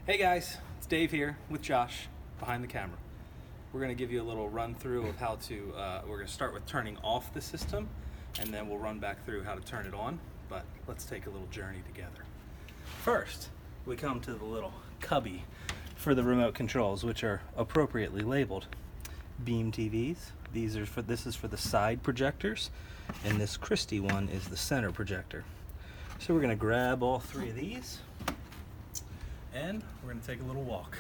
Hey guys, it's Dave here with Josh behind the camera. We're going to give you a little run through of how to, we're going to start with turning off the system and then we'll run back through how to turn it on, but let's take a little journey together. First, we come to the little cubby for the remote controls, which are appropriately labeled beam TVs. This is for the side projectors, and this Christie one is the center projector. So we're going to grab all three of these and we're going to take a little walk.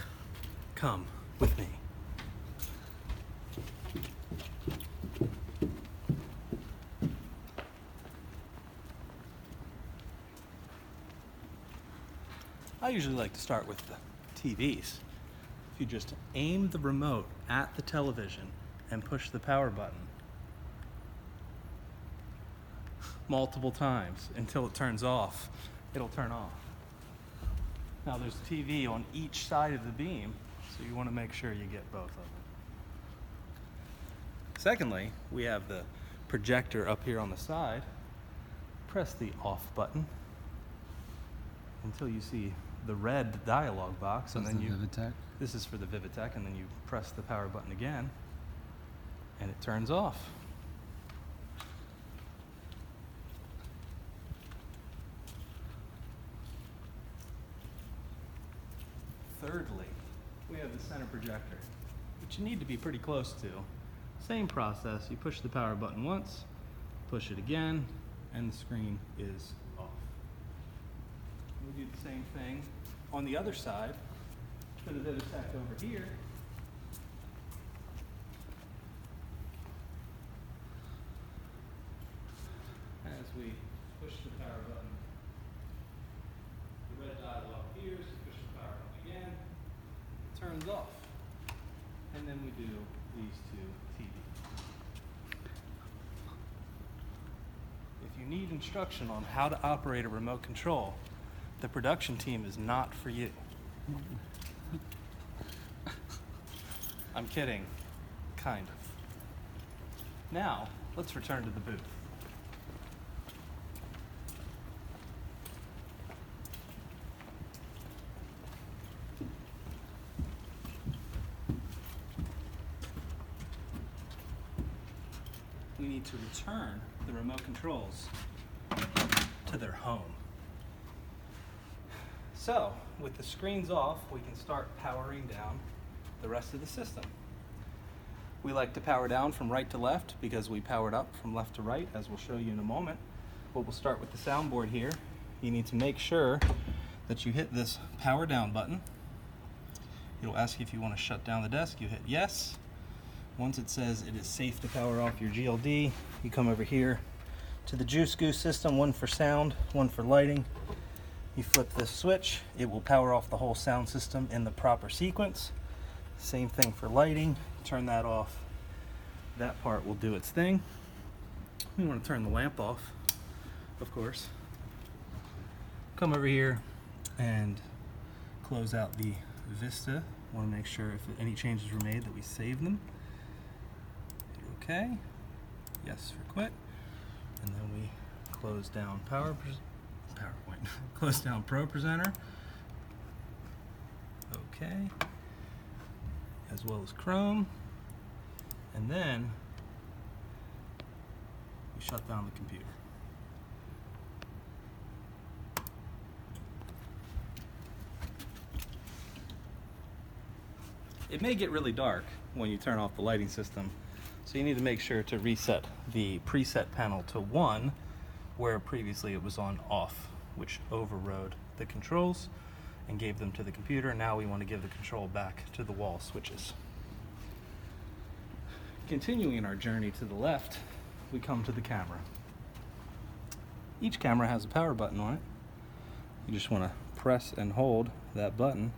Come with me. I usually like to start with the TVs. If you just aim the remote at the television and push the power button multiple times until it turns off, it'll turn off. Now there's TV on each side of the beam, so you want to make sure you get both of them. Secondly, we have the projector up here on the side. Press the off button until you see the red dialog box, and then this is for the Vivitech, and then you press the power button again and it turns off. Thirdly, we have the center projector, which you need to be pretty close to. Same process, you push the power button once, push it again, and the screen is off. We do the same thing on the other side for the Vivitech over here. As we push the power button, the red dialog appears, push the power button again, it turns off. And then we do these two TVs. If you need instruction on how to operate a remote control, the production team is not for you. I'm kidding, kind of. Now, let's return to the booth. We need to return the remote controls to their home. So, with the screens off, we can start powering down the rest of the system. We like to power down from right to left because we powered up from left to right, as we'll show you in a moment. But we'll start with the soundboard here. You need to make sure that you hit this power down button. It'll ask you if you want to shut down the desk. You hit yes. Once it says it is safe to power off your GLD, you come over here to the Juice Goose system, one for sound, one for lighting. You flip this switch, it will power off the whole sound system in the proper sequence. Same thing for lighting, turn that off. That part will do its thing. We want to turn the lamp off, of course. Come over here and close out the Vista. Want to make sure if any changes were made that we save them. Okay, yes for quit, and then we close down PowerPoint, close down Pro Presenter, okay, as well as Chrome, and then we shut down the computer. It may get really dark when you turn off the lighting system, so you need to make sure to reset the preset panel to 1, where previously it was on off, which overrode the controls and gave them to the computer. Now we want to give the control back to the wall switches. Continuing our journey to the left, we come to the camera. Each camera has a power button on it. You just want to press and hold that button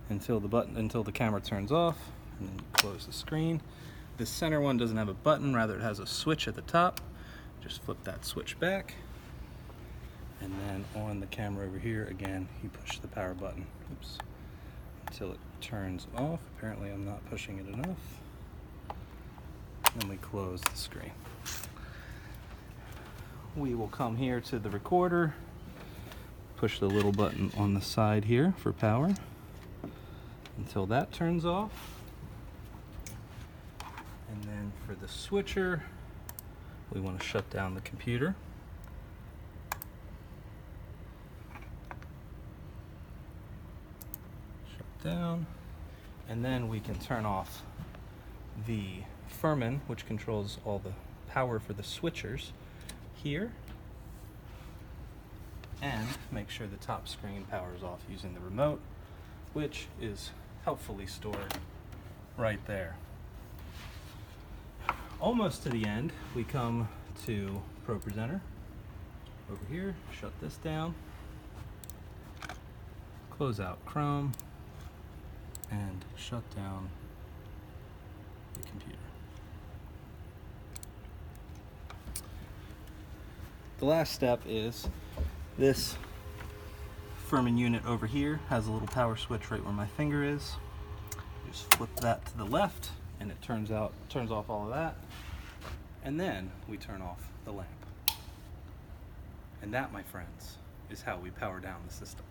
until the camera turns off, and then you close the screen. The center one doesn't have a button, rather it has a switch at the top. Just flip that switch back, and then on the camera over here, again, you push the power button, until it turns off. Apparently I'm not pushing it enough. Then we close the screen. We will come here to the recorder, push the little button on the side here for power, until that turns off. And then for the switcher, we want to shut down the computer. Shut down. And then we can turn off the firman, which controls all the power for the switchers here, and make sure the top screen powers off using the remote, which is helpfully stored right there. Almost to the end, we come to ProPresenter. Over here, shut this down, close out Chrome, and shut down the computer. The last step is this firman unit over here has a little power switch right where my finger is. Just flip that to the left and it turns off all of that. And then we turn off the lamp. And that, my friends, is how we power down the system.